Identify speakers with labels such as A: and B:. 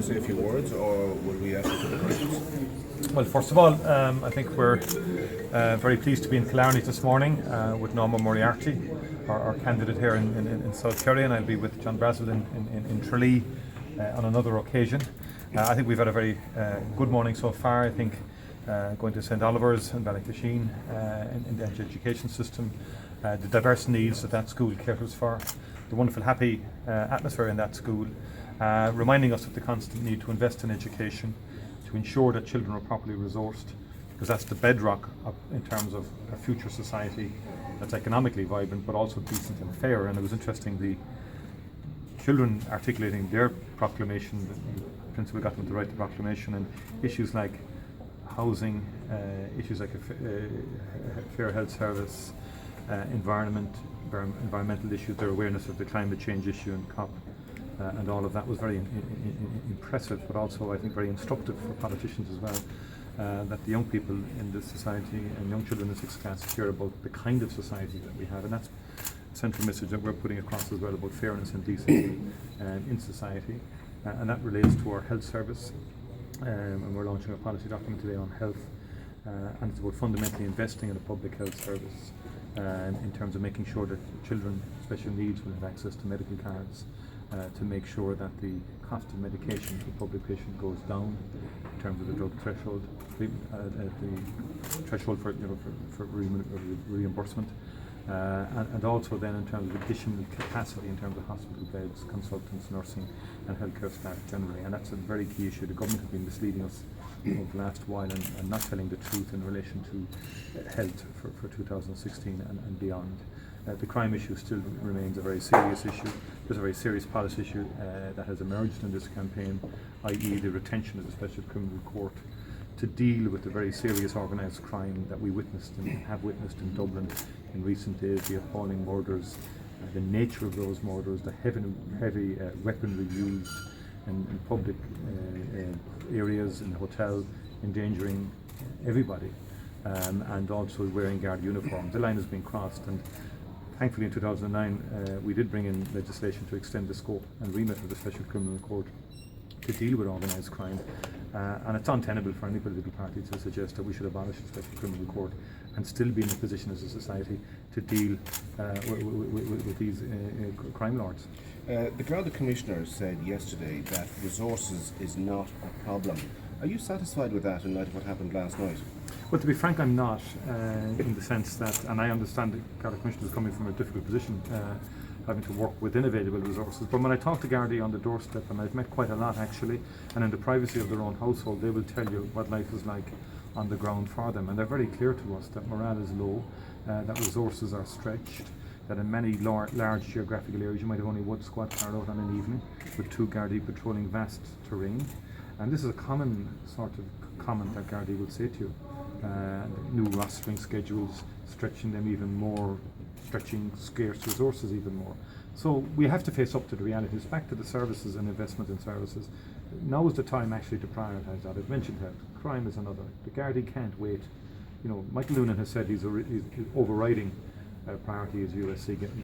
A: to say a few words, or will we ask you for the questions?
B: Well, first of all, I think we're very pleased to be in Killarney this morning with Norma Moriarty, our candidate here in South Kerry, and I'll be with John Brazel in Tralee on another occasion. I think we've had a very good morning so far. I think going to St Oliver's and Ballykasheen in the education system, the diverse needs that school caters for, the wonderful happy atmosphere in that school, reminding us of the constant need to invest in education, to ensure that children are properly resourced, because that's the bedrock in terms of a future society that's economically vibrant but also decent and fair. And it was interesting, the children articulating their proclamation, the principal got them to write the proclamation, and issues like housing, issues like a fair health service, environmental issues, their awareness of the climate change issue and COP, and all of that was very impressive, but also I think very instructive for politicians as well, that the young people in this society and young children in the sixth class care about the kind of society that we have, and that's a central message that we're putting across as well about fairness and decency in society, and that relates to our health service, and we're launching a policy document today on health, and it's about fundamentally investing in a public health service in terms of making sure that children with special needs will have access to medical cards, to make sure that the cost of medication for public patient goes down in terms of the drug threshold, the threshold for reimbursement, and also then in terms of additional capacity in terms of hospital beds, consultants, nursing and healthcare staff generally. And that's a very key issue. The government has been misleading us over the last while and not telling the truth in relation to health for 2016 and beyond. The crime issue still remains a very serious issue. There's a very serious policy issue that has emerged in this campaign, i.e. the retention of the Special Criminal Court to deal with the very serious organised crime that we witnessed and have witnessed in Dublin in recent days, the appalling murders, the nature of those murders, the heavy weaponry used in public areas, in the hotel, endangering everybody, and also wearing guard uniforms. The line has been crossed, and thankfully in 2009 we did bring in legislation to extend the scope and remit of the Special Criminal Court to deal with organised crime, and it's untenable for any political party to suggest that we should abolish the Special Criminal Court and still be in a position as a society to deal with these crime lords.
A: The Garda Commissioner said yesterday that resources is not a problem. Are you satisfied with that in light of what happened last night?
B: Well, to be frank, I'm not, in the sense that, and I understand the Garda Commissioner is coming from a difficult position, having to work within available resources. But when I talk to Gardaí on the doorstep, and I've met quite a lot actually, and in the privacy of their own household, they will tell you what life is like on the ground for them. And they're very clear to us that morale is low, that resources are stretched, that in many large geographical areas you might have only one squad car out on an evening with 2 Gardaí patrolling vast terrain. And this is a common sort of comment that Gardaí will say to you. New rostering schedules, stretching them even more, stretching scarce resources even more. So we have to face up to the realities. Back to the services and investment in services. Now is the time actually to prioritise that. I've mentioned health. Crime is another. The Gardaí can't wait. You know, Michael Noonan has said his overriding priority is USC getting